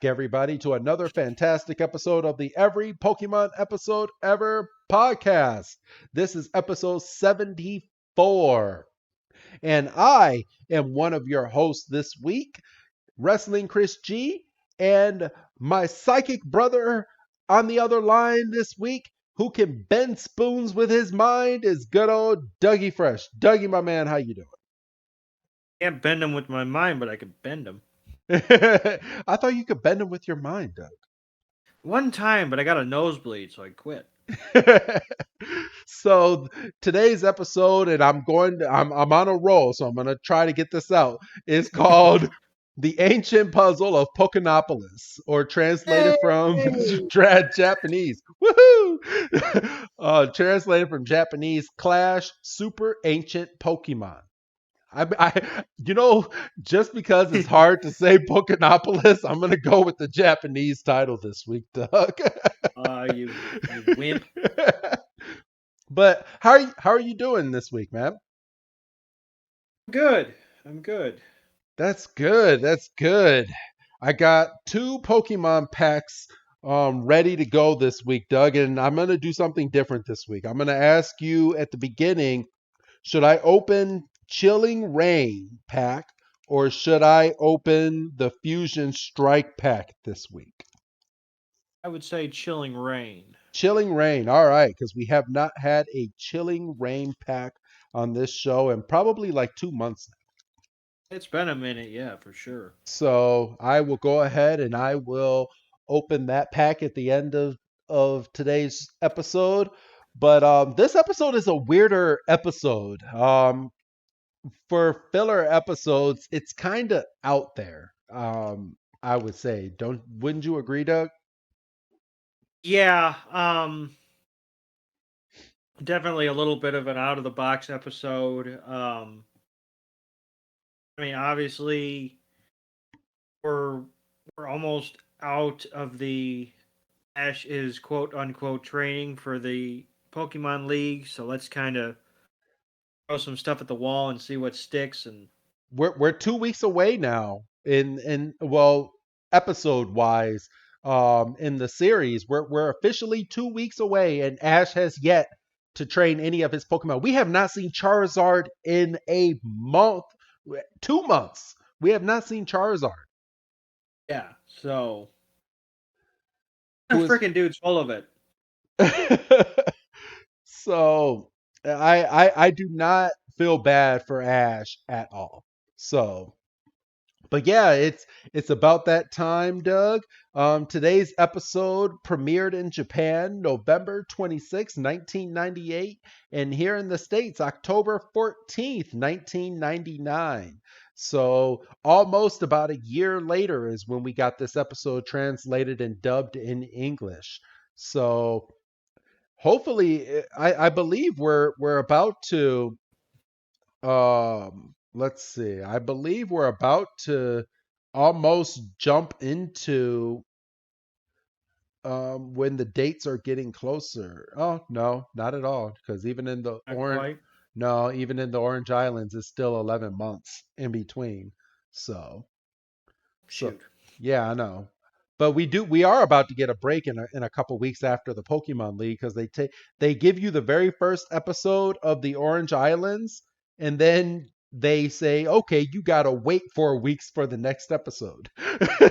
everybody, to another fantastic episode of the Every Pokemon Episode Ever podcast. This is episode 74, and I am one of your hosts this week, Wrestling Chris G, and my psychic brother on the other line this week, who can bend spoons with his mind, is good old Dougie Fresh. Dougie, my man, how you doing? Can't bend them with my mind, but I can bend them. I thought you could bend them with your mind, Doug. One time, but I got a nosebleed, so I quit. So today's episode, and I'm on a roll, so I'm gonna try to get this out. Is called The Ancient Puzzle of Pokémopolis, or translated from Japanese. Woohoo! Translated from Japanese, Clash Super Ancient Pokemon. Just because it's hard to say Pokémopolis, I'm gonna go with the Japanese title this week, Doug. You wimp. But how are you doing this week, man? Good. I'm good. That's good. That's good. I got two Pokemon packs ready to go this week, Doug, and I'm gonna do something different this week. I'm gonna ask you at the beginning, should I open Chilling Rain pack or should I open the Fusion Strike pack this week? I would say Chilling Rain. Chilling Rain. All right, because we have not had a Chilling Rain pack on this show in probably like 2 months now. It's been a minute, yeah, for sure. So I will go ahead and I will open that pack at the end of today's episode. But this episode is a weirder episode. For filler episodes, it's kind of out there. I would say, wouldn't you agree, Doug? Yeah, definitely a little bit of an out of the box episode. Obviously, we're almost out of the Ash is quote unquote training for the Pokemon League, so let's kind of throw some stuff at the wall and see what sticks. And We're 2 weeks away now in well, episode wise, in the series. We're officially 2 weeks away, and Ash has yet to train any of his Pokemon. We have not seen Charizard in a month, 2 months. We have not seen Charizard. yeah, so the Who is freaking dude's full of it. so I do not feel bad for Ash at all. So, but yeah, it's about that time, Doug. Today's episode premiered in Japan November 26, 1998, and here in the States October 14th, 1999. So almost about a year later is when we got this episode translated and dubbed in English. So hopefully, I believe we're about to let's see. I believe we're about to almost jump into when the dates are getting closer. Oh, no, not at all, because Not quite. even in the Orange Islands it's still 11 months in between. So, so Shoot. yeah, I know. But we are about to get a break in a couple weeks after the Pokemon League, because they give you the very first episode of the Orange Islands, and then they say, okay, you gotta wait 4 weeks for the next episode,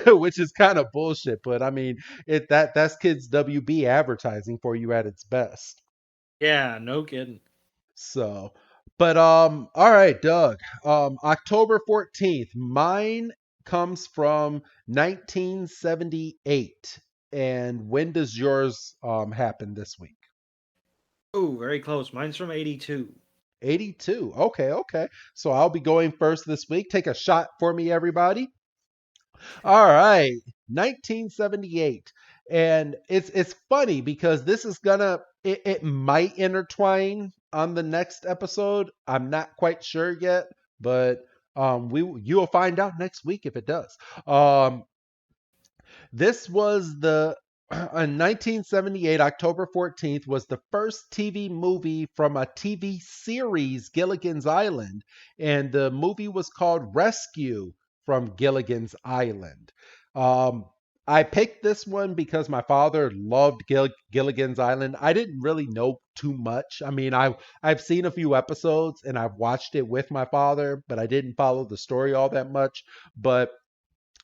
which is kind of bullshit. But I mean, that's kids WB advertising for you at its best. Yeah, no kidding. So, but all right, Doug. October 14th. Mine comes from 1978. And when does yours happen this week? Oh, very close. Mine's from 82. 82. Okay, okay. So I'll be going first this week. Take a shot for me, everybody. All right, 1978. And it's funny because this is gonna it might intertwine on the next episode. I'm not quite sure yet, but you'll find out next week if it does. This was the in 1978, October 14th, was the first TV movie from a TV series, Gilligan's Island, and the movie was called Rescue from Gilligan's Island. Um, I picked this one because my father loved Gilligan's Island. I didn't really know too much. I mean, I've seen a few episodes and I've watched it with my father, but I didn't follow the story all that much. But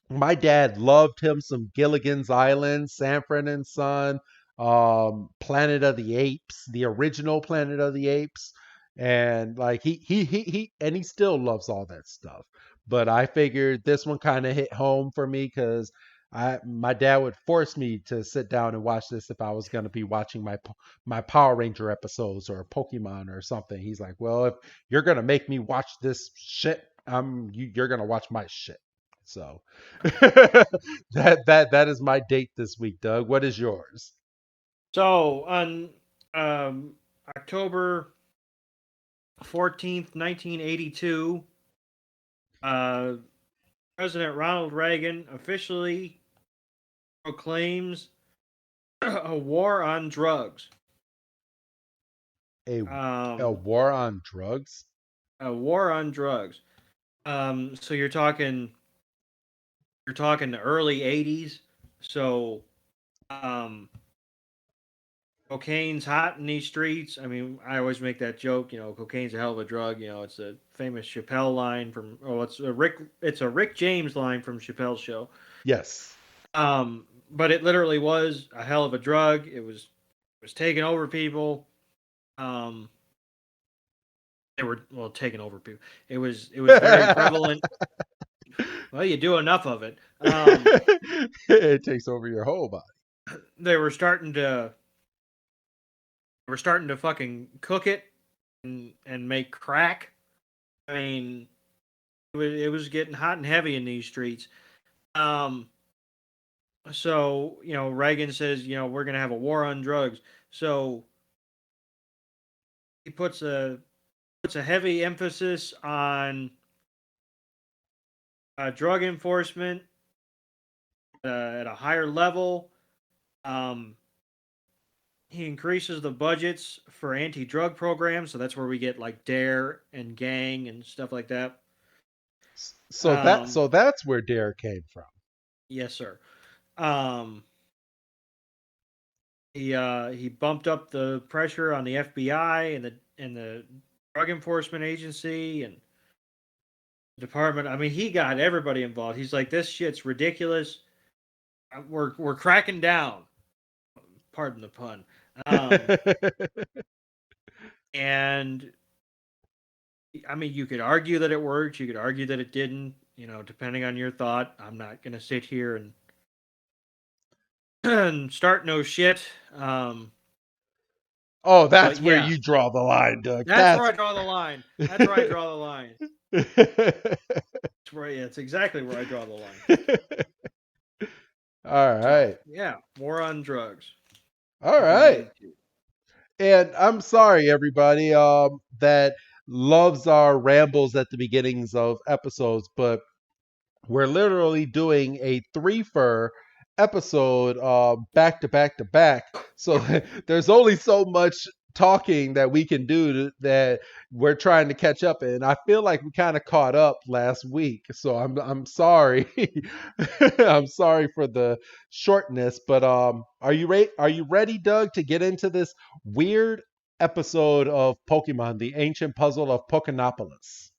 my dad loved him some Gilligan's Island, Sanford and Son, Planet of the Apes, the original Planet of the Apes, and like and he still loves all that stuff. But I figured this one kind of hit home for me because my dad would force me to sit down and watch this if I was going to be watching my Power Ranger episodes or Pokemon or something. He's like, "Well, if you're going to make me watch this shit, you're going to watch my shit." So that is my date this week, Doug. What is yours? So on um, October 14th, 1982, uh, President Ronald Reagan officially proclaims a war on drugs. A a Um, war on drugs? a war on drugs. So you're talking the early '80s. So um, cocaine's hot in these streets. I mean, I always make that joke. Cocaine's a hell of a drug. It's a famous Chappelle line from. Oh, It's a Rick James line from Chappelle's show. Yes. But it literally was a hell of a drug. It was taking over people. Um, they were taking over people. It was very prevalent. Well, you do enough of it. It takes over your whole body. They were starting to fucking cook it and make crack. I mean, it was getting hot and heavy in these streets. Um, so Reagan says we're gonna have a war on drugs. So he puts a heavy emphasis on drug enforcement at a higher level. Um, he increases the budgets for anti-drug programs, so that's where we get like Dare and Gang and stuff like that. So Um, that's where Dare came from. yes, sir. Um, he bumped up the pressure on the FBI and the Drug Enforcement Agency and department. I mean, he got everybody involved. He's like, this shit's ridiculous. We're cracking down. Pardon the pun. Um, and I mean, you could argue that it worked. You could argue that it didn't. Depending on your thought. I'm not gonna sit here and start no shit. Oh, But that's where yeah, you draw the line, Doug. that's where I draw the line. That's where I draw the line. Yeah, it's exactly where I draw the line. All So right. yeah, war on drugs. All right. 1982. And I'm sorry, everybody, that loves our rambles at the beginnings of episodes, but we're literally doing a three-fer episode back to back to back. So there's only so much talking that we can do that we're trying to catch up in. I feel like we kind of caught up last week, so I'm sorry. I'm sorry for the shortness, but are you ready, Doug, to get into this weird episode of Pokemon, the ancient puzzle of Pokémopolis?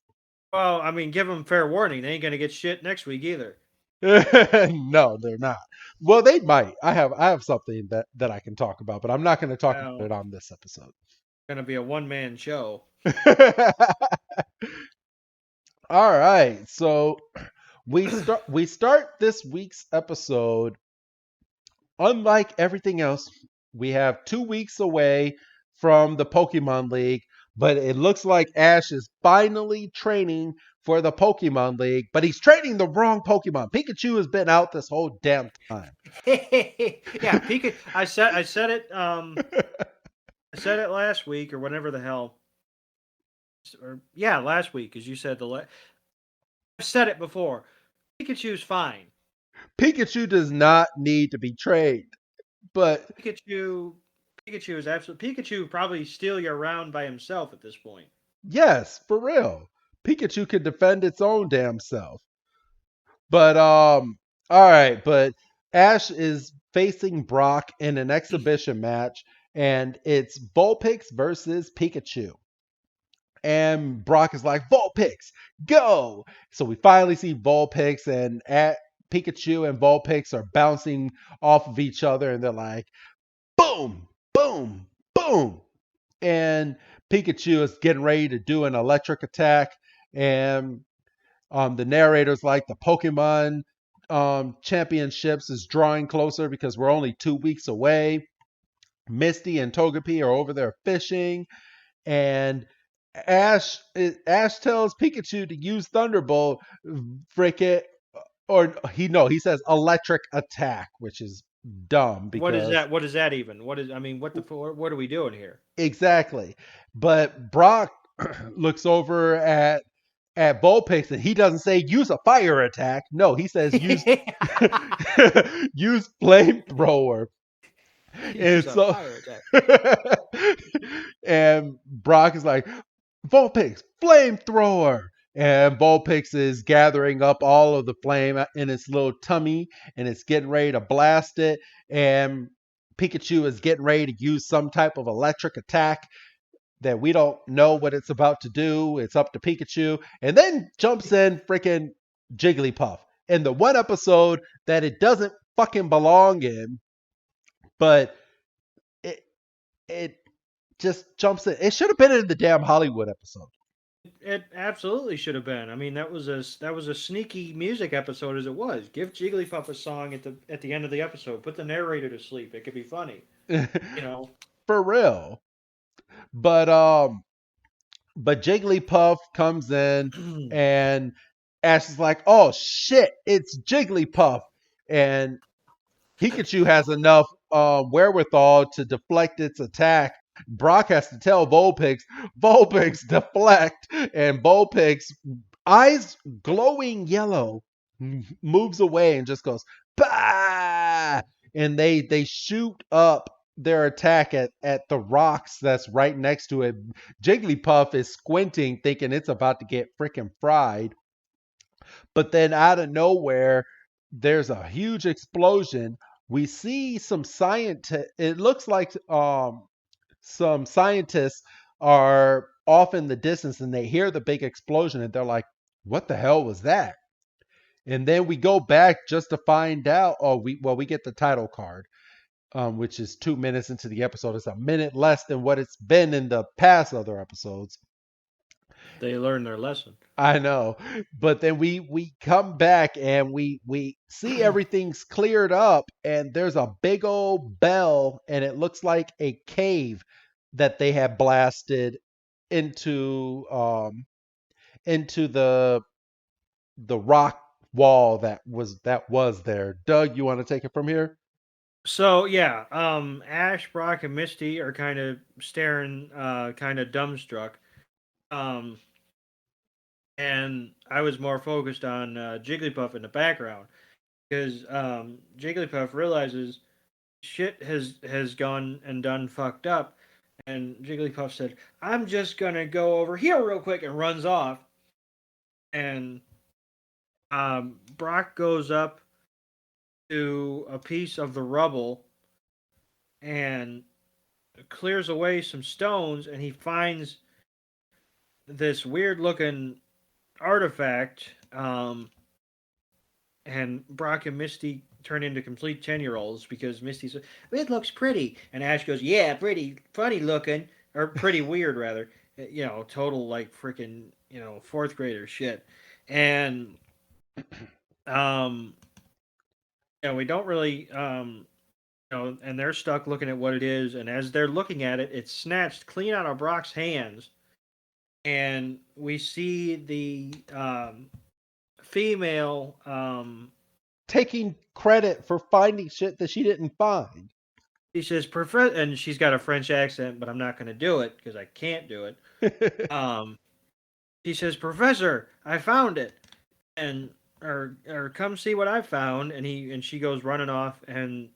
Well, I mean, give them fair warning. They ain't gonna get shit next week either. No, they're not. Well, they might. I have something that I can talk about, but I'm not going to talk about Well, it on this episode. gonna be a one-man show. All right. So we start this week's episode unlike everything else. We have 2 weeks away from the Pokemon League, but it looks like Ash is finally training for the Pokemon League, but he's training the wrong Pokemon. Pikachu has been out this whole damn time. Yeah, Pikachu. I said it. I said it last week or whatever the hell. Or yeah, last week, because you said I've said it before. Pikachu's fine. Pikachu does not need to be trained, but Pikachu. Pikachu is absolutely. Pikachu probably steal you around by himself at this point. yes, for real, Pikachu can defend its own damn self. But all right, but Ash is facing Brock in an exhibition match, and it's Vulpix versus Pikachu. And Brock is like, Vulpix, go! So we finally see Vulpix, and Pikachu and Vulpix are bouncing off of each other, and they're like, boom, boom, boom. And Pikachu is getting ready to do an electric attack, and the narrator's like, the Pokemon championships is drawing closer because we're only 2 weeks away. Misty and Togepi are over there fishing, and Ash tells Pikachu to use Thunderbolt, frickin' or he no, he says electric attack, which is dumb What is because that? What is that even? What is? I mean, what are we doing here? exactly. But Brock looks over at Vulpix and he doesn't say use a fire attack. No, he says use use flamethrower. And Use a so fire attack. and Brock is like, Vulpix, flamethrower. And Vulpix is gathering up all of the flame in its little tummy and it's getting ready to blast it. And Pikachu is getting ready to use some type of electric attack that we don't know what it's about to do. It's up to Pikachu. And then jumps in freaking Jigglypuff in the one episode that it doesn't fucking belong in, but it it just jumps in. It should have been in the damn Hollywood episode. It absolutely should have been. I mean, that was a sneaky music episode as it was. Give Jigglypuff a song at the end of the episode. Put the narrator to sleep. It could be funny. You know. For real. But Jigglypuff comes in and Ash is like, "Oh shit, it's Jigglypuff." And Pikachu has enough wherewithal to deflect its attack. Brock has to tell Vulpix deflect, and Vulpix, eyes glowing yellow, moves away and just goes, bah! And they shoot up their attack at the rocks that's right next to it. Jigglypuff is squinting, thinking it's about to get freaking fried. But then out of nowhere, there's a huge explosion. We see some scientists. It looks like some scientists are off in the distance and they hear the big explosion and they're like, "What the hell was that?" And then we go back just to find out. Oh, we get the title card, which is 2 minutes into the episode. It's a minute less than what it's been in the past other episodes. They learned their lesson. I know, but then we come back and we see everything's cleared up, and there's a big old bell, and it looks like a cave that they have blasted into into the rock wall that was there. Doug, you want to take it from here? So yeah, Ash, Brock, and Misty are kind of staring, kind of dumbstruck. Um, and I was more focused on Jigglypuff in the background because Jigglypuff realizes shit has gone and done fucked up, and Jigglypuff said, "I'm just gonna go over here real quick," and runs off. And Brock goes up to a piece of the rubble and clears away some stones, and he finds this weird looking artifact. And Brock and Misty turn into complete 10-year-olds because Misty says, "It looks pretty." And Ash goes, "Yeah, pretty funny looking." Or pretty weird, rather. Total, like, freaking, fourth grader shit. And, um, we don't really, and they're stuck looking at what it is. And as they're looking at it, it's snatched clean out of Brock's hands. And we see the female, Taking credit for finding shit that she didn't find. she says, "Professor," and she's got a French accent, but I'm not going to do it because I can't do it. Um, she says, "Professor, I found it," and or come see what I found. And she goes running off, and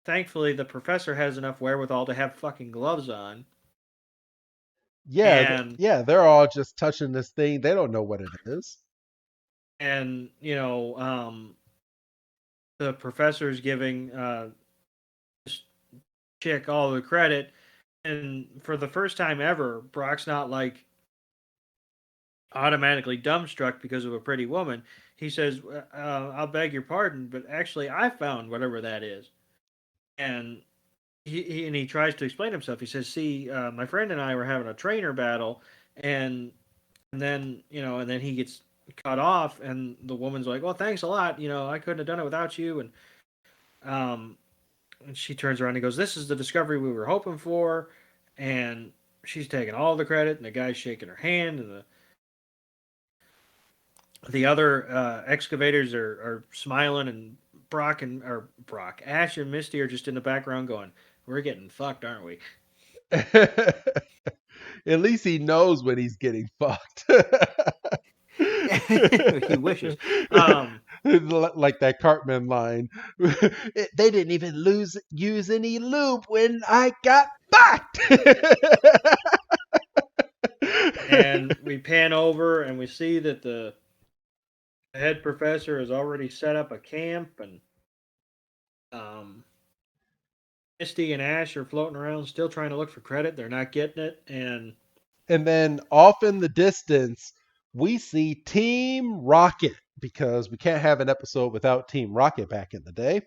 thankfully the professor has enough wherewithal to have fucking gloves on. Yeah, And yeah, they're all just touching this thing. They don't know what it is. and the professor's giving this chick all the credit, and for the first time ever, Brock's not like automatically dumbstruck because of a pretty woman. He says, "I'll beg your pardon, but actually, I found whatever that is." And he tries to explain himself. He says, "See, my friend and I were having a trainer battle, and then and then he gets cut off, and the woman's like, "Well, thanks a lot. I couldn't have done it without you." Um, and she turns around and goes, "This is the discovery we were hoping for," and she's taking all the credit, and the guy's shaking her hand, and the other excavators are smiling, and Brock, Ash, and Misty are just in the background going, "We're getting fucked, aren't we?" At least he knows when he's getting fucked. He wishes. Um, Like that Cartman line. They didn't even use any lube when I got fucked. and we pan over and we see that the head professor has already set up a camp, and um, Misty and Ash are floating around still trying to look for credit. They're not getting it, and And then off in the distance, we see Team Rocket because we can't have an episode without Team Rocket back in the day.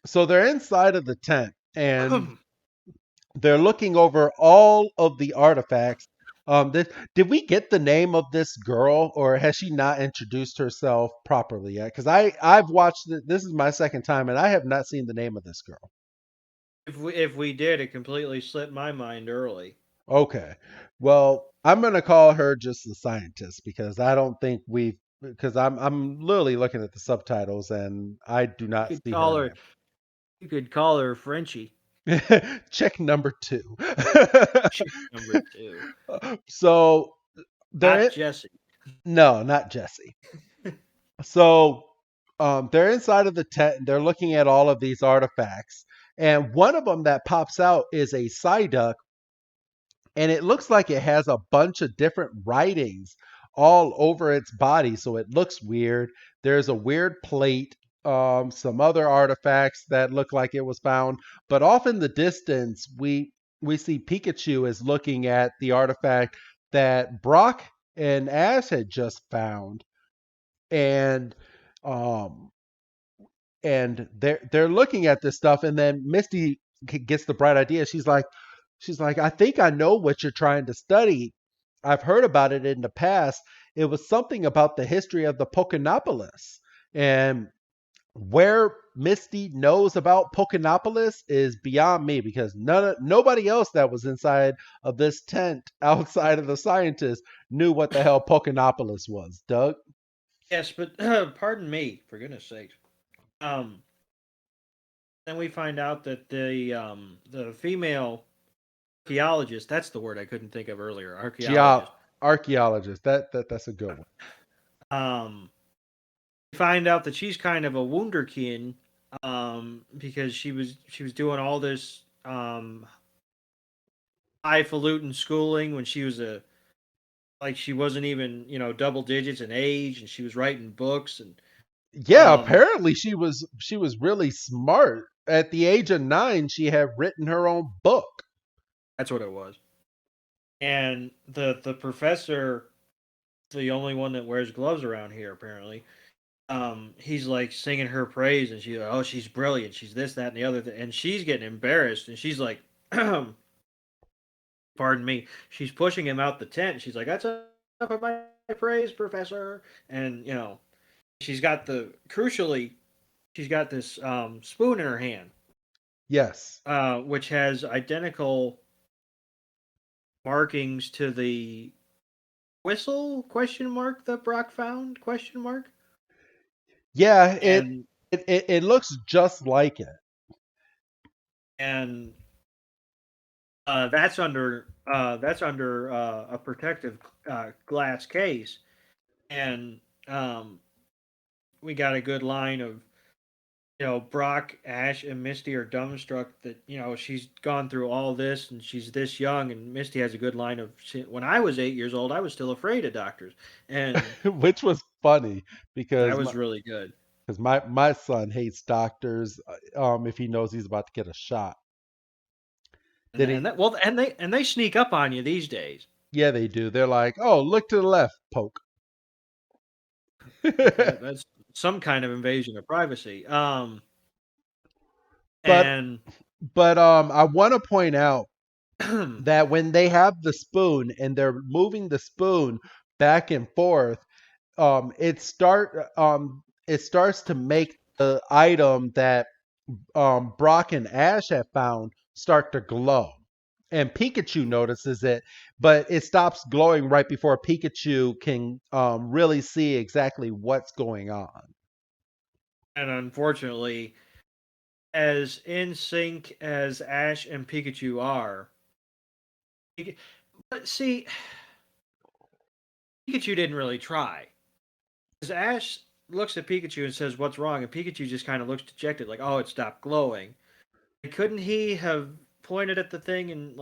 So they're inside of the tent and they're looking over all of the artifacts. Did we get the name of this girl, or has she not introduced herself properly yet? Because I've watched it. This is my second time, and I have not seen the name of this girl. if we did, it completely slipped my mind early. Okay, well, I'm gonna call her just the scientist because I don't think we've because I'm literally looking at the subtitles and I do You not could see her call her name. you could call her Frenchie. Check number two. Chick number two, So they're not in, Jesse. no, not Jesse. So they're inside of the tent and they're looking at all of these artifacts. And one of them that pops out is a Psyduck, and it looks like it has a bunch of different writings all over its body. So it looks weird. There's a weird plate, some other artifacts that look like it was found. But off in the distance, we see Pikachu is looking at the artifact that Brock and Ash had just found. And um they're looking at this stuff, and then Misty gets the bright idea. She's like, I think I know what you're trying to study. I've heard about it in the past. It was something about the history of the Pokémopolis. And where Misty knows about Pokémopolis is beyond me because nobody else that was inside of this tent outside of the scientists knew what the hell Pokémopolis was, Doug. Yes, but pardon me, for goodness sakes. Um, then we find out that the female archaeologist, that's the word I couldn't think of earlier, Geo- archaeologist. Archaeologist. That's a good one. Um, we find out that she's kind of a wunderkind, because she was doing all this highfalutin schooling when she was a like she wasn't even double digits in age, and she was writing books, and Yeah, um apparently she was really smart. At the age of 9, she had written her own book. that's what it was. And the professor, the only one that wears gloves around here apparently, he's like singing her praise, and she's like, oh, she's brilliant, she's this, that, and the other and she's getting embarrassed, and she's like, pardon me, she's pushing him out the tent. She's like, that's enough of my praise, professor. And she's got she's got this spoon in her hand, Yes. which has identical markings to the whistle question mark that Brock found question mark. Yeah, and it looks just like it. and that's under a protective glass case, and we got a good line of Brock, Ash, and Misty are dumbstruck that she's gone through all this and she's this young, and Misty has a good line of, when I was 8 years old, I was still afraid of doctors, and Which was funny because that was really good. Because my son hates doctors. If he knows he's about to get a shot, then And he, that well, and they sneak up on you these days. yeah, they do. They're like, oh, look to the left, poke. That's some kind of invasion of privacy. but And I want to point out that when they have the spoon and they're moving the spoon back and forth, it starts to make the item that Brock and Ash have found start to glow. And Pikachu notices it, but it stops glowing right before Pikachu can really see exactly what's going on. and unfortunately, as in sync as Ash and Pikachu are, but see, Pikachu didn't really try. Because Ash looks at Pikachu and says, "What's wrong?" And Pikachu just kind of looks dejected, like, "Oh, it stopped glowing." Couldn't he have pointed at the thing and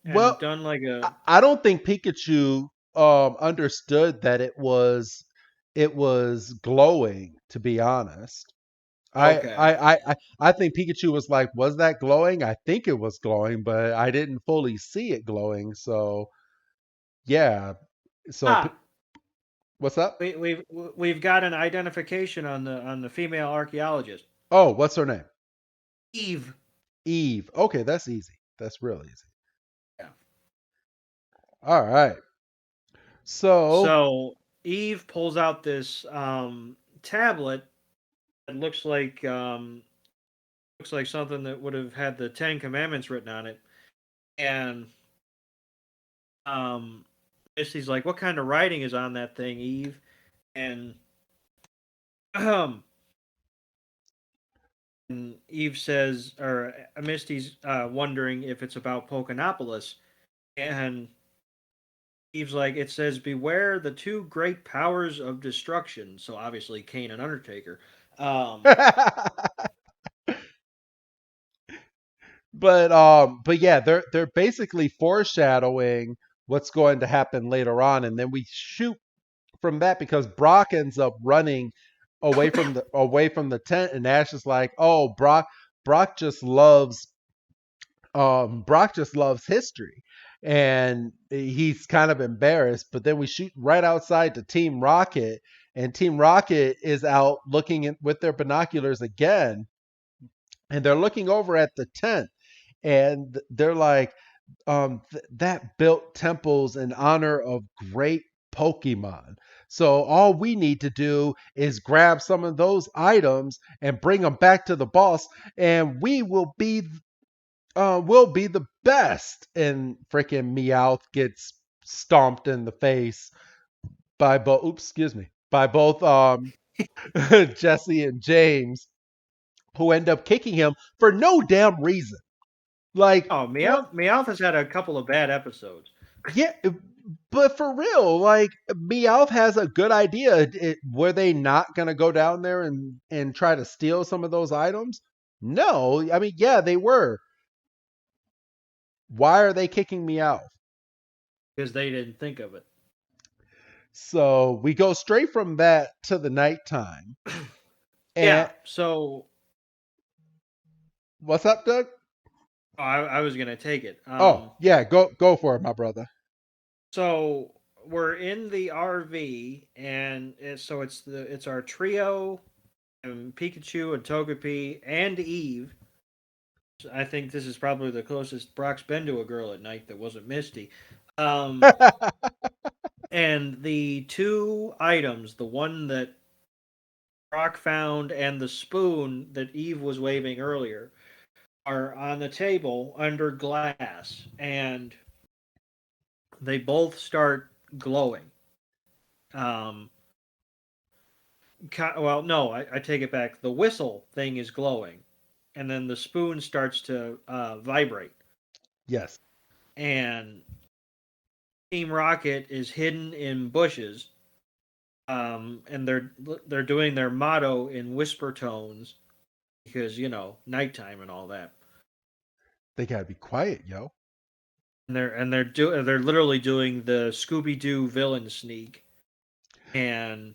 Well, done like a I don't think Pikachu understood that it was glowing. To be honest, okay? I think Pikachu was like, was that glowing? I think it was glowing, but I didn't fully see it glowing. So yeah. So Ah, what's up? we've got an identification on the female archaeologist, Oh, what's her name? Eve. Eve. Okay, that's easy. That's real easy. Yeah. All right. So So Eve pulls out this tablet that looks like something that would have had the Ten Commandments written on it, and um, Misty's like, "What kind of writing is on that thing, Eve?" And um, and Eve says, or Misty's wondering if it's about Pokémopolis, and Eve's like, it says, "Beware the two great powers of destruction." So obviously, Kane and Undertaker. Um, but yeah, they're basically foreshadowing what's going to happen later on, and then we shoot from that because Brock ends up running away from the tent, and Ash is like, "Oh, Brock just loves Brock just loves history." And he's kind of embarrassed, but then we shoot right outside to Team Rocket, and Team Rocket is out looking with their binoculars again, and they're looking over at the tent, and they're like, that built temples in honor of great Pokemon. So all we need to do is grab some of those items and bring them back to the boss, and we'll be the best. And freaking Meowth gets stomped in the face by both. Oops, excuse me. By both Jesse and James, who end up kicking him for no damn reason. Like oh, what? Meowth has had a couple of bad episodes. Yeah, but for real, like Meowth has a good idea. Were they not gonna go down there and try to steal some of those items? No, I mean, yeah, they were. Why are they kicking Meowth? Because they didn't think of it. So we go straight from that to the nighttime. And Yeah. So what's up, Doug? I was gonna take it. Oh, yeah, go for it, my brother. So we're in the RV, and it's our trio, and Pikachu and Togepi and Eve. I think this is probably the closest Brock's been to a girl at night that wasn't Misty. Um, and the two items, the one that Brock found and the spoon that Eve was waving earlier, are on the table under glass, and they both start glowing. Um, well, no, I take it back. The whistle thing is glowing, and then the spoon starts to vibrate, Yes, and Team Rocket is hidden in bushes, and they're doing their motto in whisper tones because nighttime and all that. they gotta be quiet, yo. They're literally doing the Scooby Doo villain sneak, and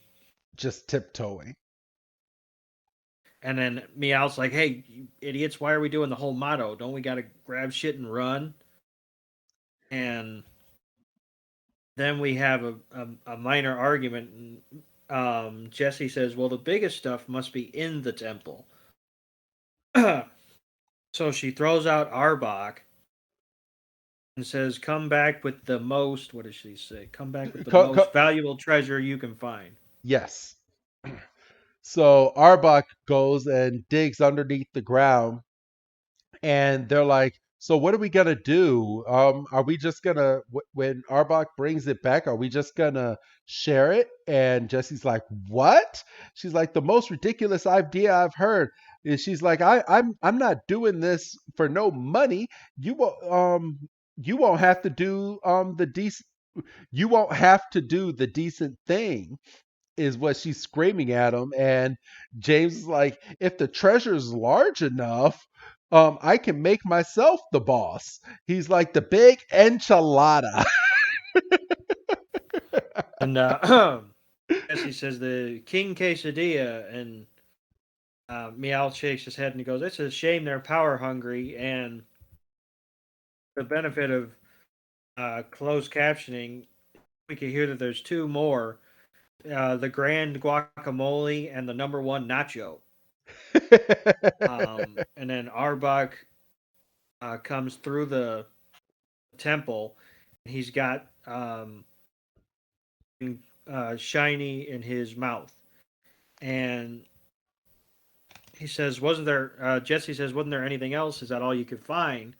Just tiptoeing. And then Meowth's like, "Hey, you idiots! Why are we doing the whole motto? Don't we got to grab shit and run?" And then we have a minor argument. And, Jesse says, "Well, the biggest stuff must be in the temple." So she throws out Arbok and says, "Come back with the most." What does she say? Come back with the Co- co- most valuable treasure you can find. yes. So Arbok goes and digs underneath the ground, and they're like, "So what are we gonna do? Are we just gonna when Arbok brings it back? Are we just gonna share it?" And Jesse's like, "What?" She's like, "The most ridiculous idea I've heard." And she's like, I'm not doing this for no money. You won't have to do the decent. You won't have to do the decent thing." Is what she's screaming at him. And James is like, if the treasure's large enough, I can make myself the boss. He's like the big enchilada. And Jesse says the King Quesadilla, and Meowth shakes his head and he goes, "It's a shame they're power hungry." And the benefit of closed captioning, we can hear that there's two more: the Grand Guacamole and the number one Nacho. And then Arbok comes through the temple, and he's got shiny in his mouth, and he says, "Wasn't there?" Jesse says, "Wasn't there anything else? Is that all you could find?"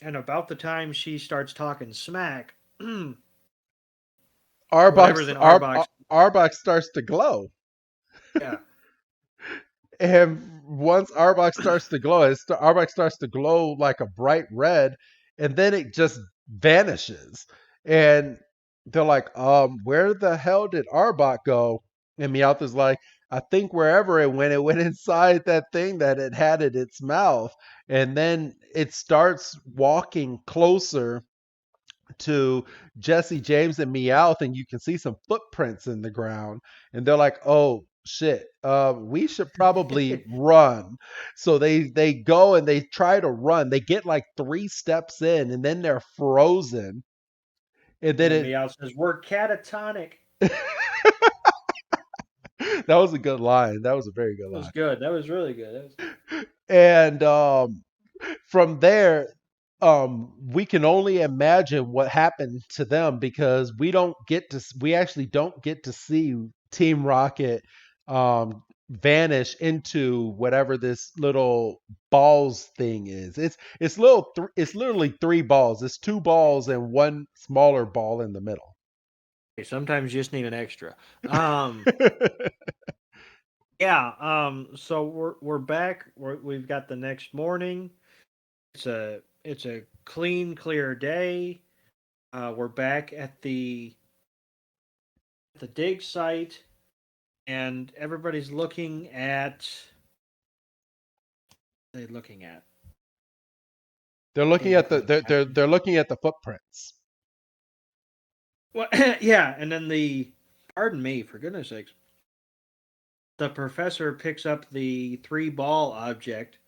And about the time she starts talking smack, whatever's in Arbok's, Arbok starts to glow. yeah, And once Arbok starts to glow, Arbok starts to glow like a bright red, and then it just vanishes. And they're like, where the hell did Arbok go? And Meowth is like, I think wherever it went inside that thing that it had in its mouth. And then it starts walking closer to Jesse, James, and Meowth, and you can see some footprints in the ground. And they're like, "Oh shit, we should probably run." So they go and they try to run. They get like 3 steps in, and then they're frozen. And and then then Meowth says, "We're catatonic." it that was a good line. That was a very good That was line. good. That was really good. That was... And from there, we can only imagine what happened to them because we actually don't get to see Team Rocket vanish into whatever this little balls thing is. It's literally 3 balls. It's 2 balls and one smaller ball in the middle. Sometimes you just need an extra. Um, yeah. So we're back. We've got the next morning. It's a clean, clear day. We're back at the dig site, and everybody's looking at. They looking at. they're looking Seeing at the closed captions. they're looking at the footprints. Well, yeah, and then pardon me, for goodness sakes, the professor picks up the 3 ball object,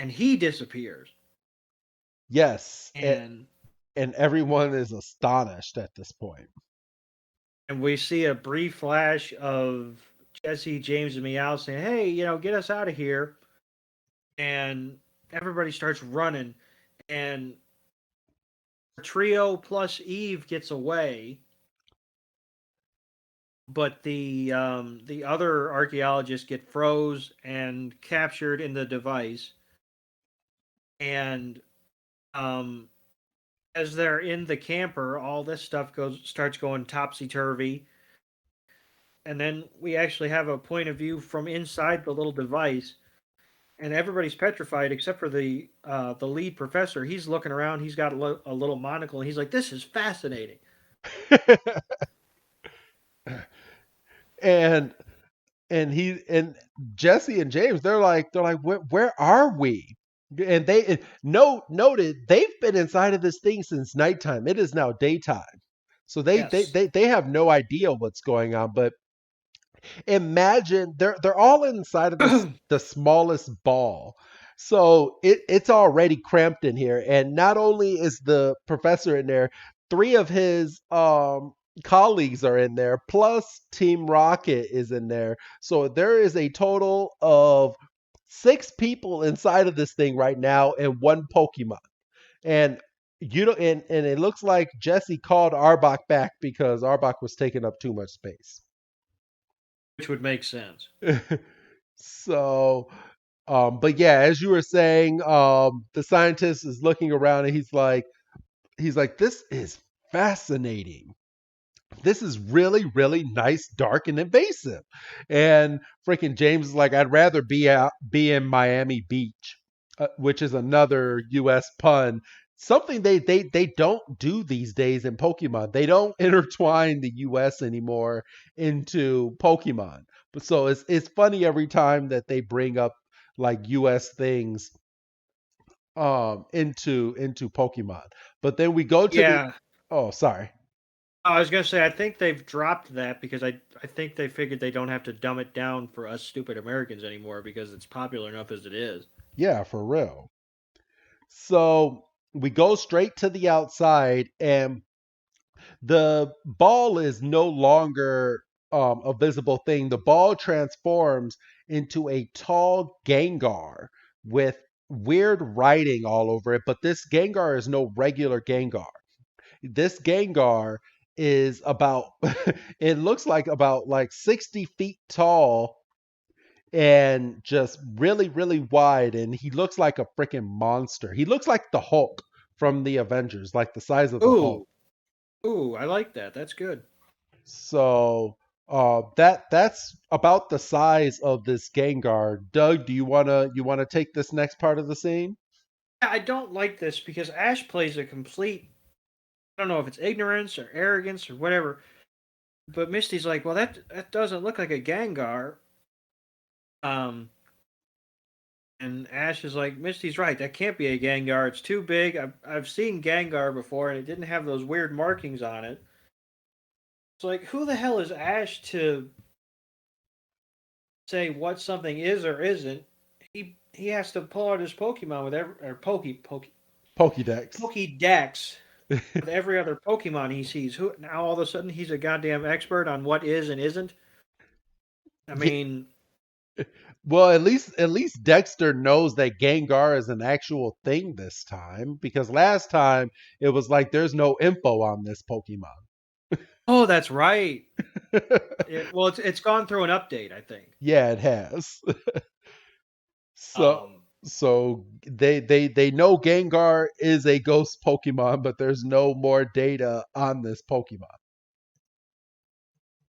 and he disappears. Yes, And and everyone is astonished at this point. we see a brief flash of Jesse, James, and Meow saying, "Hey, get us out of here." And everybody starts running, and trio plus Eve gets away, but the other archaeologists get froze and captured in the device. And um, as they're in the camper, all this stuff starts going topsy turvy. And then we actually have a point of view from inside the little device, and everybody's petrified except for the lead professor. He's looking around. He's got a little monocle, and he's like, "This is fascinating." and and Jesse and James, they're like, where are we? And they noted they've been inside of this thing since nighttime. It is now daytime, so Yes. they have no idea what's going on. But Imagine they're all inside of the smallest ball. So it's already cramped in here. And not only is the professor in there, three of his colleagues are in there, plus Team Rocket is in there. So there is a total of six people inside of this thing right now and one Pokemon. And you know, and it looks like Jesse called Arbok back because Arbok was taking up too much space. which would make sense. So, but yeah, as you were saying, the scientist is looking around and he's like, this is fascinating. This is really, really nice, dark, and invasive. And freaking James is like, I'd rather be in Miami Beach, which is another U.S. pun. Something they don't do these days in Pokemon. They don't intertwine the U.S. anymore into Pokemon. But so it's funny every time that they bring up like U.S. things into Pokemon. But then we go to the Yeah, oh sorry. I was gonna say I think they've dropped that because I think they figured they don't have to dumb it down for us stupid Americans anymore because it's popular enough as it is. Yeah, for real. So we go straight to the outside, and the ball is no longer a visible thing. The ball transforms into a tall Gengar with weird writing all over it, but this Gengar is no regular Gengar. This Gengar is about, it looks like about like 60 feet tall and just really, really wide. And he looks like a freaking monster. He looks like the Hulk from the Avengers, like the size of the Hulk. Ooh, ooh, I like that. That's good. So that's about the size of this Gengar. Doug, do you wanna take this next part of the scene? I don't like this because Ash plays a complete. I don't know if it's ignorance or arrogance or whatever, but Misty's like, well, that doesn't look like a Gengar. Um, and Ash is like, Misty's right. That can't be a Gengar. It's too big. I've seen Gengar before, and it didn't have those weird markings on it. It's like, who the hell is Ash to say what something is or isn't? He has to pull out his Pokemon with every or Pokédex. Pokédex with every other Pokemon he sees. Who now all of a sudden he's a goddamn expert on what is and isn't? I Yeah, mean, well, at least Dexter knows that Gengar is an actual thing this time because last time it was like there's no info on this Pokemon. oh, that's right. Well, it's gone through an update, I think. Yeah, it has. So Um, they know Gengar is a ghost Pokemon, but there's no more data on this Pokemon.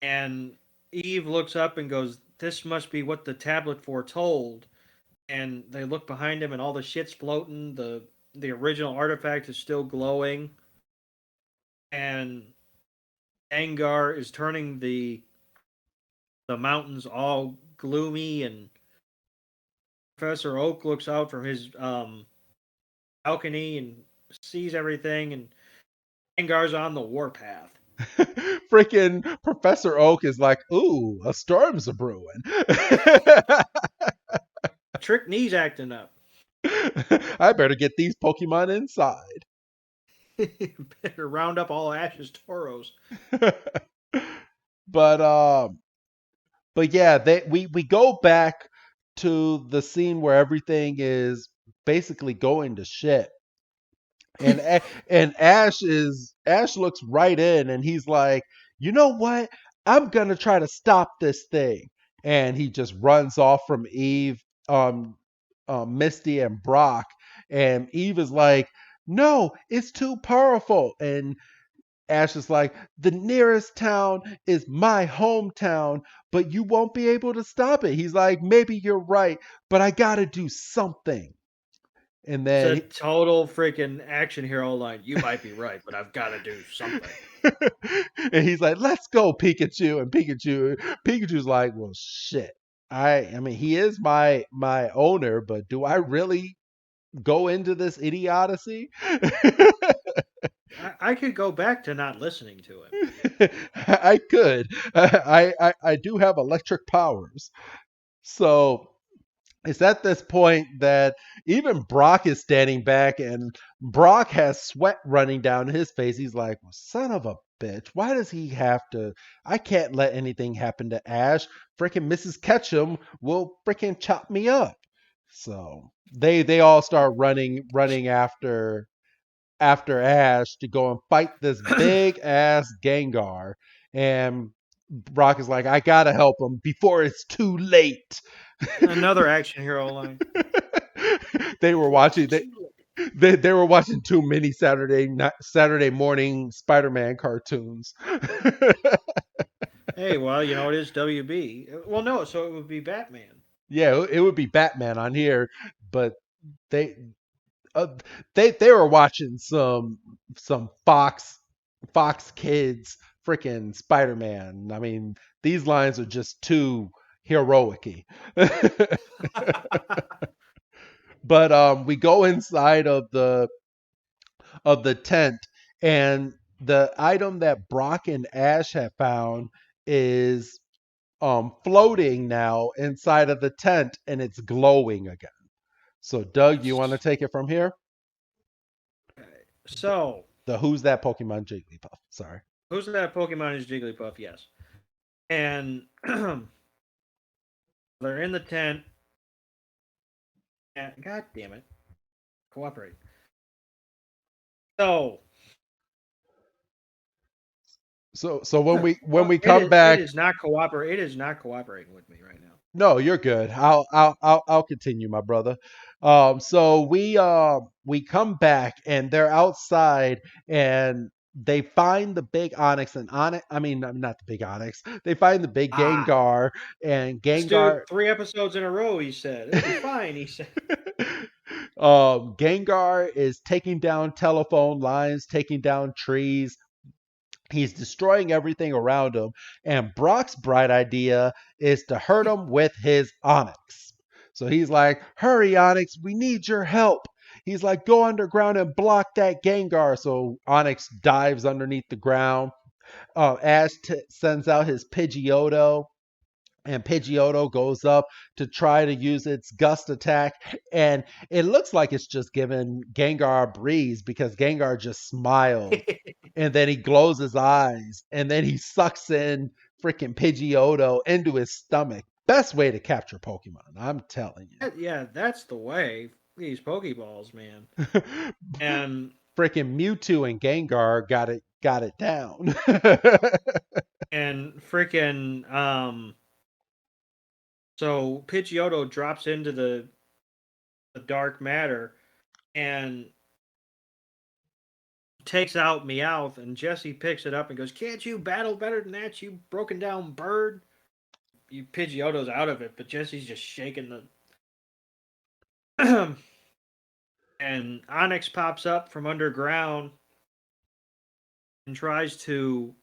and Eve looks up and goes, "This must be what the tablet foretold." And they look behind him, and all the shit's floating. The original artifact is still glowing, and Angar is turning the mountains all gloomy. And Professor Oak looks out from his balcony and sees everything. And Angar's on the warpath. Freaking Professor Oak is like, "Ooh, a storm's a brewing." Trick knees acting up. I better get these Pokemon inside. Better round up all Ash's toros. but um but yeah, we go back to the scene where everything is basically going to shit. And and Ash looks right in and he's like, "You know what? I'm going to try to stop this thing." And he just runs off from Eve, um Misty and Brock, and Eve is like, "No, it's too powerful." And Ash is like, "The nearest town is my hometown, but you won't be able to stop it." He's like, "Maybe you're right, but I got to do something." And It's a then total freaking action hero line. You might be right, but I've got to do something. and he's like, "Let's go, Pikachu." And Pikachu's like, "Well, shit. I mean, he is my owner, but do I really go into this idiocy?" I could go back to not listening to him. I could. I do have electric powers. So it's at this point that even Brock is standing back and Brock has sweat running down his face. He's like, well, son of a bitch, why does he have to? I can't let anything happen to Ash. Freaking Mrs. Ketchum will freaking chop me up. So they all start running after Ash to go and fight this big ass Gengar. And Brock is like, I gotta help him before it's too late. Another action hero line. They were Before it's watching too late. they were watching too many Saturday morning Spider-Man cartoons. Hey, well, it is WB. Well, no, so it would be Batman. Yeah, it would be Batman on here, but they uh, they were watching some Fox Kids freaking Spider-Man. I mean, these lines are just too heroic. But we go inside of the tent, and the item that Brock and Ash have found is floating now inside of the tent, and it's glowing again. So, Doug, you want to take it from here? So, The who's that Pokemon Jigglypuff? Sorry. who's that Pokemon is Jigglypuff? Yes. And they're in the tent. And, God damn it. Cooperate. So, So when well, we come back, it is not cooperating with me right now. no, you're good. I'll continue, my brother. So we come back and they're outside and they find the big Onyx and Onyx. I mean, not the big Onyx. They find the big Ah, Gengar and this dude, Gengar. 3 episodes in a row, he said. It'll be fine, he said. Gengar is taking down telephone lines, taking down trees. He's destroying everything around him. And Brock's bright idea is to hurt him with his Onyx. So he's like, hurry, Onyx, we need your help. He's like, go underground and block that Gengar. So Onyx dives underneath the ground. Ash sends out his Pidgeotto, and Pidgeotto goes up to try to use its gust attack, and it looks like it's just giving Gengar a breeze because Gengar just smiles, and then he glows his eyes, and then he sucks in freaking Pidgeotto into his stomach. Best way to capture Pokemon, I'm telling Yeah, that's the way. These Pokeballs, man. you. And Freaking Mewtwo and Gengar got it down. freaking so Pidgeotto drops into the dark matter and takes out Meowth, and Jesse picks it up and goes, "Can't you battle better than that, you broken down bird?" You Pidgeotto's out of it, but Jesse's just shaking the and Onyx pops up from underground and tries to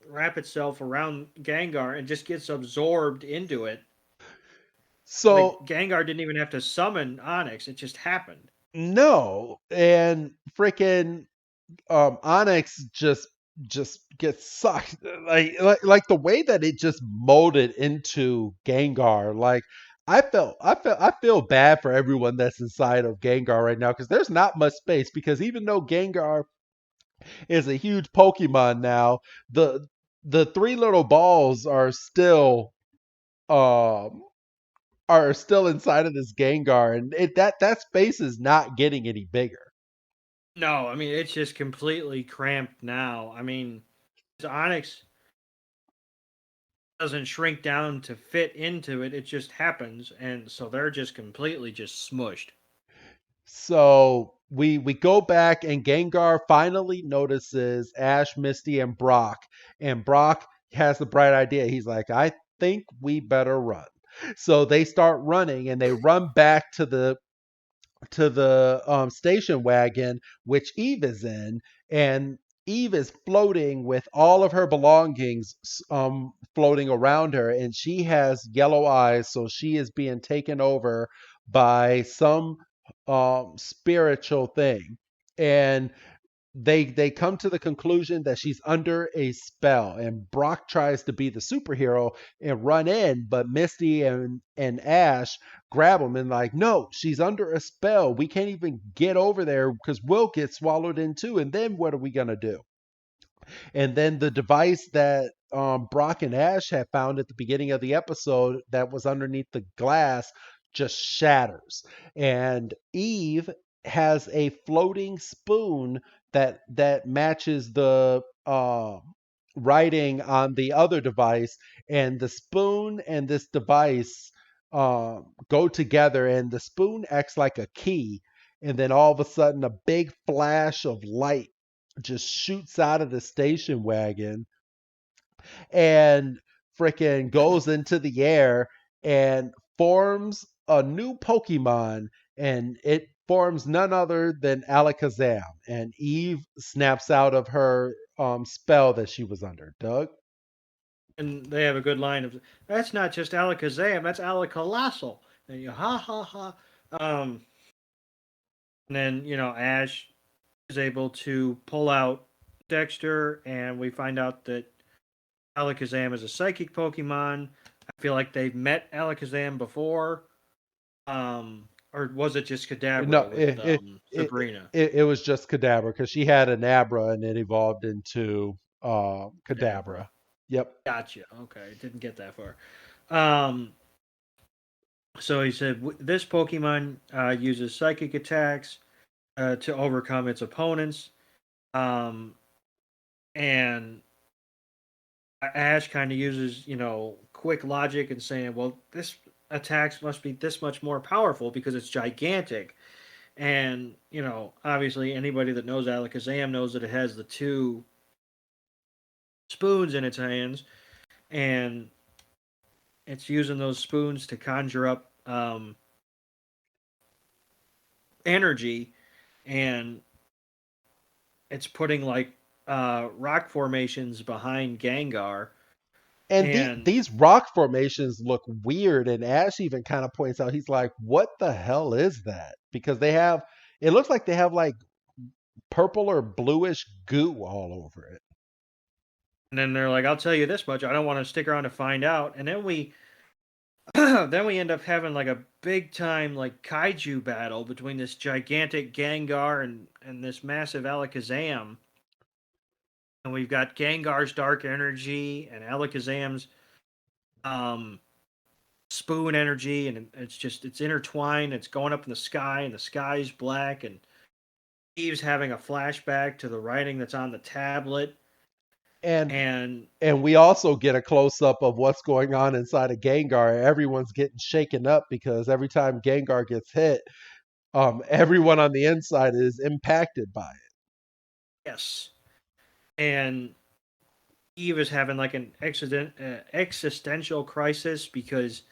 wrap itself around Gengar and just gets absorbed into it. Like So Gengar didn't even have to summon Onyx; it just happened. no, and freaking Onyx just gets sucked like the way that it just molded into Gengar. Like I feel bad for everyone that's inside of Gengar right now because there's not much space because even though Gengar is a huge Pokemon now, the the three little balls um are still inside of this Gengar, and that space is not getting any bigger. No, I mean it's just completely cramped now. I mean, Onyx doesn't shrink down to fit into it; it just happens, and so they're just completely just smushed. So we go back and Gengar finally notices Ash, Misty, and Brock. And Brock has the bright idea. He's like, I think we better run. So they start running and they run back to the station wagon, which Eve is in, and Eve is floating with all of her belongings floating around her, and she has yellow eyes, so she is being taken over by some spiritual thing. and they come to the conclusion that she's under a spell, and Brock tries to be the superhero and run in, but Misty and Ash grab him and like, no, she's under a spell, we can't even get over there because we'll get swallowed in too, and then what are we going to do? And then the device that Brock and Ash had found at the beginning of the episode that was underneath the glass just shatters. And Eve has a floating spoon that matches the writing on the other device, and the spoon and this device go together, and the spoon acts like a key, and then all of a sudden a big flash of light just shoots out of the station wagon and freaking goes into the air and forms a new Pokemon, and it forms none other than Alakazam. And Eve snaps out of her spell that she was under. Doug? And they have a good line of, "That's not just Alakazam, that's Alakalossal." And you ha ha ha. Um, and then Ash is able to pull out Dexter, and we find out that Alakazam is a psychic Pokemon. I feel like they've met Alakazam before. Or was it just No, Kadabra with Sabrina? it was just Kadabra because she had an Abra and it evolved into Kadabra. Kadabra. Yep. Gotcha. Okay, didn't get that far. Um, so he said this Pokemon uses psychic attacks to overcome its opponents. Um, and Ash kind of uses, quick logic and saying, well, this attacks must be this much more powerful because it's gigantic. And, obviously anybody that knows Alakazam knows that it has the two spoons in its hands, and it's using those spoons to conjure up energy, and it's putting like rock formations behind Gengar. And And these rock formations look weird. And Ash even kind of points out, he's like, what the hell is that? Because it looks like they have like purple or bluish goo all over it. then they're like, I'll tell you this much, I don't want to stick around to find out. And then we then we end up having like a big time like kaiju battle between this gigantic Gengar and this massive Alakazam. And we've got Gengar's dark energy and Alakazam's um, spoon energy, and it's intertwined. It's going up in the sky, and the sky's black, and Steve's having a flashback to the writing that's on the tablet, And and and we also get a close up of what's going on inside of Gengar. Everyone's getting shaken up because every time Gengar gets hit, everyone on the inside is impacted by it. yes, and Eve is having like an existential crisis because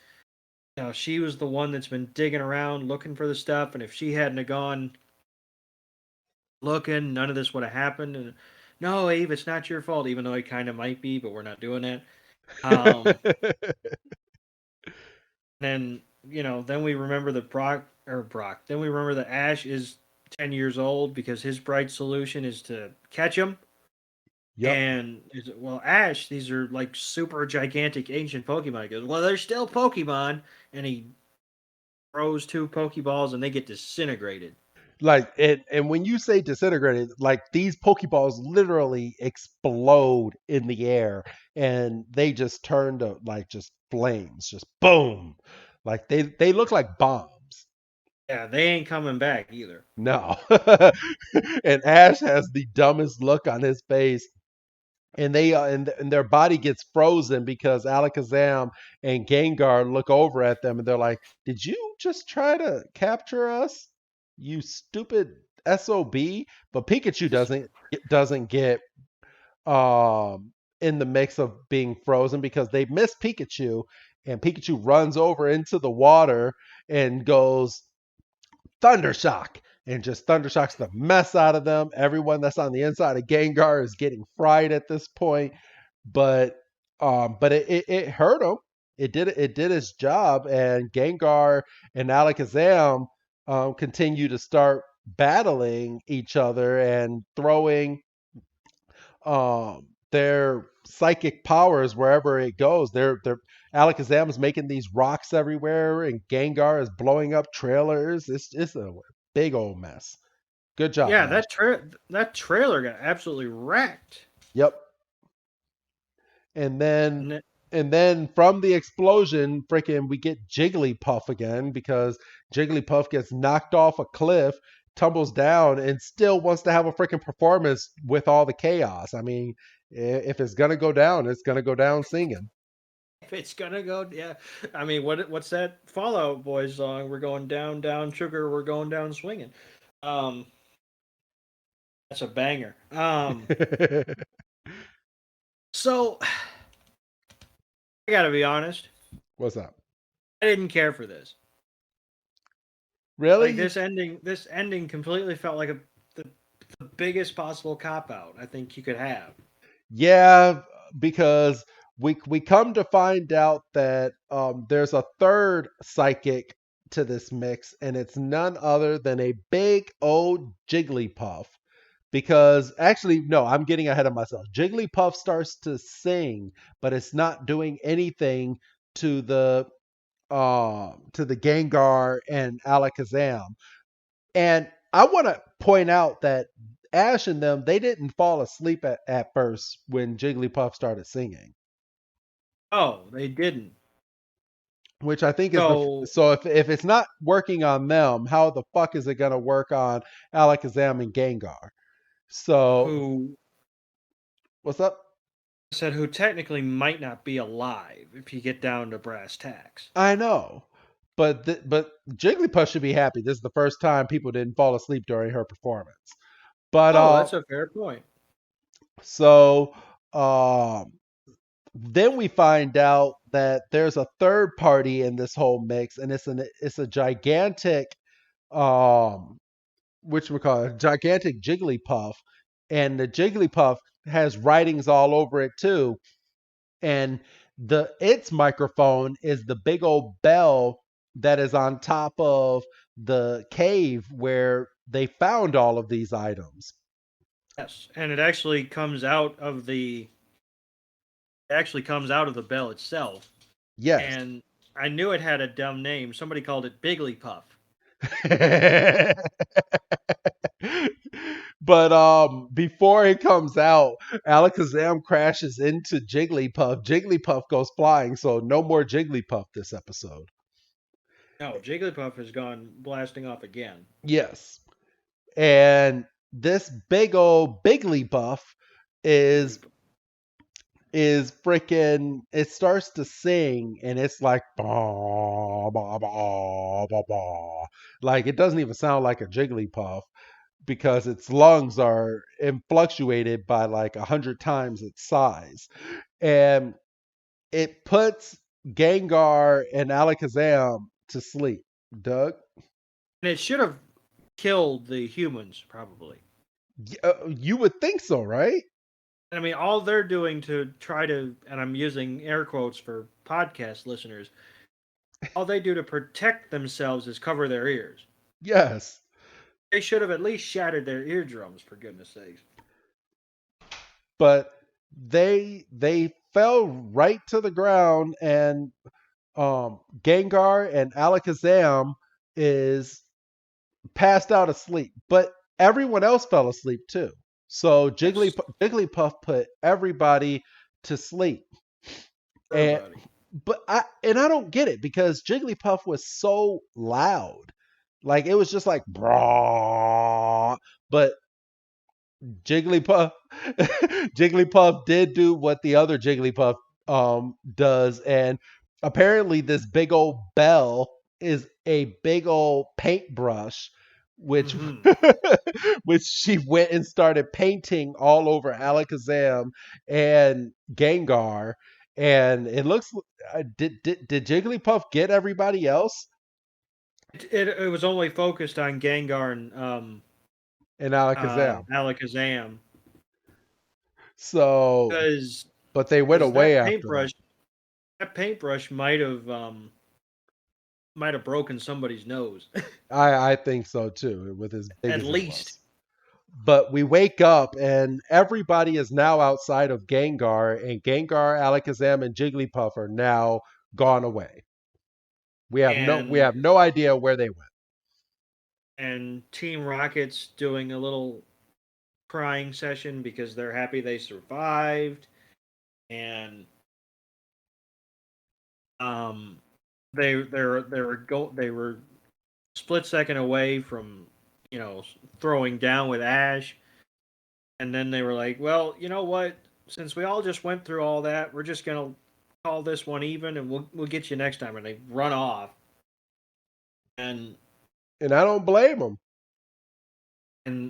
she was the one that's been digging around looking for the stuff, and if she hadn't have gone looking, none of this would have happened. And no, Eve, it's not your fault, even though it kind of might be, but we're not doing that. Um, then then we remember that Brock. Then we remember that Ash is 10 years old because his bright solution is to catch him. Yep. And well, Ash, these are like super gigantic ancient Pokemon. He goes, well, they're still Pokemon, and he throws two Pokeballs, and they get disintegrated. Like it, and when you say disintegrated, like these Pokeballs literally explode in the air, and they just turn to like just flames, just boom, like they look like bombs. Yeah, they ain't coming back either. No, and Ash has the dumbest look on his face, and and their body gets frozen because Alakazam and Gengar look over at them and they're like, "Did you just try to capture us, you stupid SOB?" But Pikachu doesn't get in the mix of being frozen because they miss Pikachu, and Pikachu runs over into the water and goes Thundershock, and just Thundershocks the mess out of them. Everyone that's on the inside of Gengar is getting fried at this point, but it hurt him. It did its job, and Gengar and Alakazam continue to start battling each other and throwing their psychic powers wherever it goes. They're Alakazam is making these rocks everywhere, and Gengar is blowing up trailers. It's a big old mess. Good job, Yeah, Ash. that trailer got absolutely wrecked. Yep. And then And it, and then from the explosion, freaking we get Jigglypuff again because Jigglypuff gets knocked off a cliff, tumbles down, and still wants to have a freaking performance with all the chaos. I mean, if it's gonna go down, it's gonna go down singing. if it's gonna go, yeah. I mean, what's that Fallout Boy song? We're going down, down, sugar. We're going down swinging. Um, that's a banger. So I gotta be honest. What's up? I didn't care for this. Like Really? this ending completely felt like the biggest possible cop out I think you could have. Yeah, because we come to find out that there's a third psychic to this mix, and it's none other than a big old Jigglypuff. Because actually, no, I'm getting ahead of myself. Jigglypuff starts to sing, but it's not doing anything to the Gengar and Alakazam. And I want to point out that Ash and them, they didn't fall asleep at first when Jigglypuff started singing, Oh, they didn't. which I think is the So so if it's not working on them, how the fuck is it gonna work on Alakazam and Gengar? So who what's up? said who technically might not be alive if you get down to brass tacks. I know, but Jigglypuff should be happy. This is the first time people didn't fall asleep during her performance. But Oh, that's a fair point. so um then we find out that there's a third party in this whole mix, and it's a gigantic which we call it, gigantic Jigglypuff, and the Jigglypuff has writings all over it too, and the its microphone is the big old bell that is on top of the cave where they found all of these items. Yes, and it actually comes out of the bell itself. Yes. And I knew it had a dumb name. Somebody called it Bigglypuff. But before it comes out, Alakazam crashes into Jigglypuff. Jigglypuff goes flying, so no more Jigglypuff this episode. No, Jigglypuff has gone blasting off again. Yes. And this big old Bigglypuff is Bigglypuff. is freaking it starts to sing and it's like bah, bah, bah, bah, bah. Like it doesn't even sound like a Jigglypuff because its lungs are fluctuated by like 100 times its size. And it puts Gengar and Alakazam to sleep. Doug? And it should have killed the humans, probably. You would think so, right? I mean, all they're doing to try to, and I'm using air quotes for podcast listeners, all they do to protect themselves is cover their ears. Yes. They should have at least shattered their eardrums, for goodness sakes. But they fell right to the ground, and Gengar and Alakazam is passed out asleep, but everyone else fell asleep too. So Yes, Jigglypuff put everybody to sleep. And everybody. I don't get it because Jigglypuff was so loud. Like it was just like brah. But Jigglypuff Jigglypuff did do what the other Jigglypuff does, and apparently this big old bell is a big old paintbrush which Mm-hmm. which she went and started painting all over Alakazam and Gengar, and it looks did Jigglypuff get everybody else It was only focused on Gengar and and Alakazam? Alakazam So, because but they went away after that. that paintbrush might have might have broken somebody's nose. I think so too, with as big At as it least. was. But we wake up and everybody is now outside of Gengar, and Gengar, Alakazam, and Jigglypuff are now gone away. We And have no idea where they went. Team Rocket's doing a little crying session because they're happy they survived. And um they were split second away from, you know, throwing down with Ash. And then they were like, well, you know what? Since we all just went through all that, we're just gonna call this one even, and we'll get you next time. And they run off. And And I don't blame them.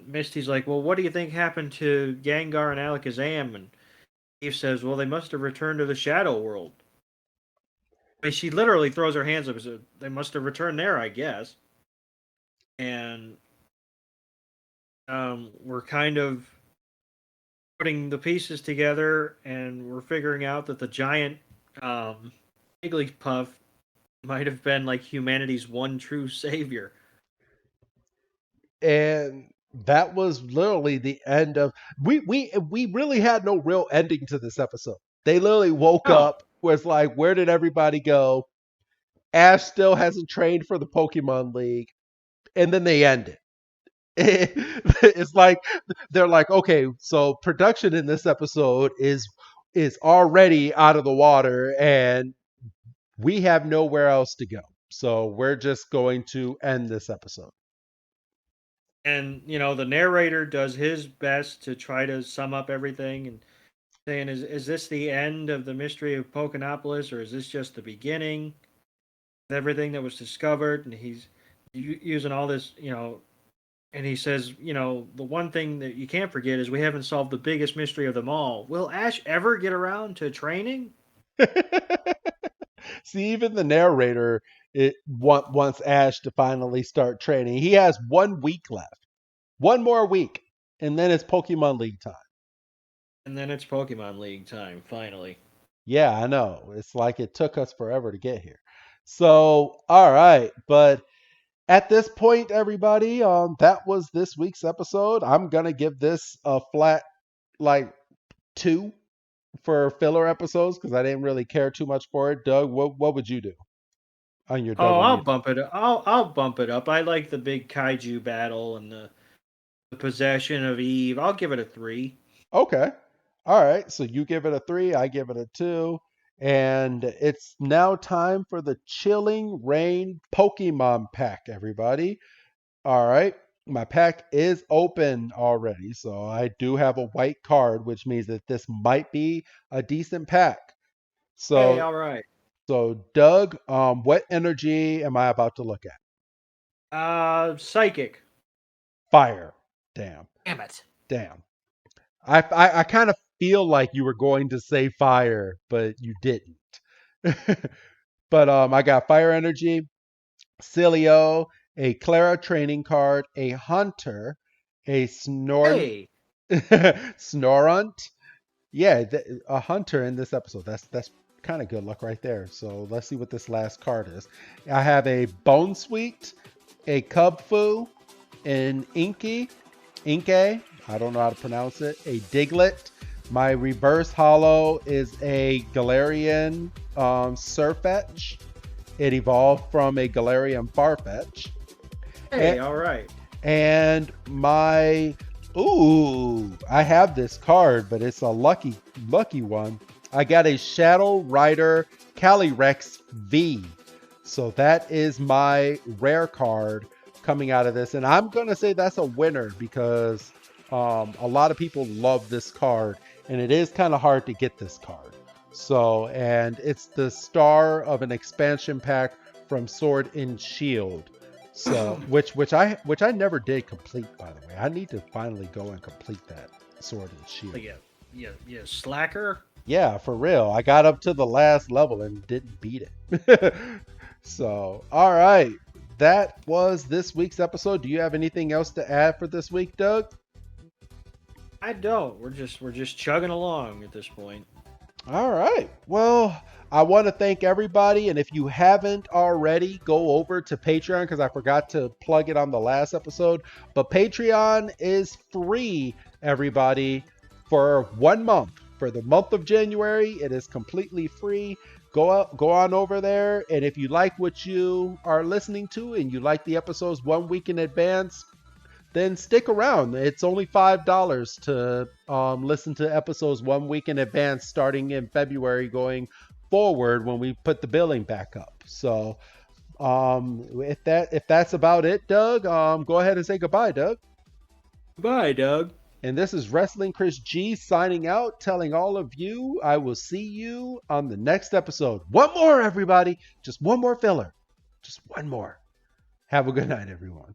Misty's like, well, what do you think happened to Gengar and Alakazam? And Eve says, well, they must have returned to the Shadow World. I mean, she literally throws her hands up and says, they must have returned there, I guess. And we're kind of putting the pieces together, and we're figuring out that the giant Jigglypuff might have been like humanity's one true savior. And that was literally the end of we really had no real ending to this episode. They literally woke Oh, up, was like, where did everybody go? Ash still hasn't trained for the Pokemon League, and then they end it. It's like they're like, okay, so production in this episode is already out of the water, and we have nowhere else to go. So we're just going to end this episode. and you know the narrator does his best to try to sum up everything and saying, is this the end of the mystery of Pokémopolis, or is this just the beginning of everything that was discovered? And he's using all this, you know, and he says, you know, the one thing that you can't forget is we haven't solved the biggest mystery of them all. Will Ash ever get around to training? See, even the narrator wants Ash to finally start training. He has 1 week left, one more week, and then it's Pokemon League time. And then it's Pokemon League time, finally. Yeah, I know. It's like it took us forever to get here. So, all right, but at this point, everybody, that was this week's episode. I'm gonna give this a flat like 2 for filler episodes because I didn't really care too much for it. Doug, what would you do on your Oh, double I'll meter? bump it up. I'll bump it up. I like the big kaiju battle and the possession of Eve. I'll give it a 3. Okay. All right. So you give it a 3, I give it a 2. And it's now time for the Chilling Rain Pokemon pack, everybody. All right. My pack is open already. So I do have a white card, which means that this might be a decent pack. Hey, So, all right. Doug, what energy am I about to look at? Psychic. Fire. Damn. Damn it. Damn. I kind of feel like you were going to say fire, but you didn't. But I got fire energy, Cilio, a Clara training card, a Hunter, a Hey, Snorunt. Yeah, a Hunter in this episode. That's kind of good luck right there. So let's see what this last card is. I have a Bone Sweet, a Cubfu, an Inkay. I don't know how to pronounce it. A Diglett. My reverse hollow is a Galarian Surfetch. It evolved from a Galarian Farfetch. hey, And, all right. and my I have this card, but it's a lucky one. I got a Shadow Rider Calyrex V. So that is my rare card coming out of this. And I'm going to say that's a winner because a lot of people love this card. And it is kind of hard to get this card. So, and it's the star of an expansion pack from Sword and Shield. So, which I never did complete, by the way. I need to finally go and complete that Sword and Shield. Yeah, slacker. Yeah, for real. I got up to the last level and didn't beat it. So, all right. That was this week's episode. Do you have anything else to add for this week, Doug? I don't. We're just chugging along at this point. All right. Well, I want to thank everybody. And if you haven't already, go over to Patreon because I forgot to plug it on the last episode. But Patreon is free, everybody, for 1 month. For the month of January, it is completely free. Go on over there. And if you like what you are listening to and you like the episodes 1 week in advance, then stick around. It's only $5 to listen to episodes 1 week in advance, starting in February, going forward when we put the billing back up. So if that's about it, Doug, go ahead and say goodbye, Doug. Bye, Doug. And this is Wrestling Chris G signing out, telling all of you I will see you on the next episode. One more, everybody. Just one more filler. Just one more. Have a good night, everyone.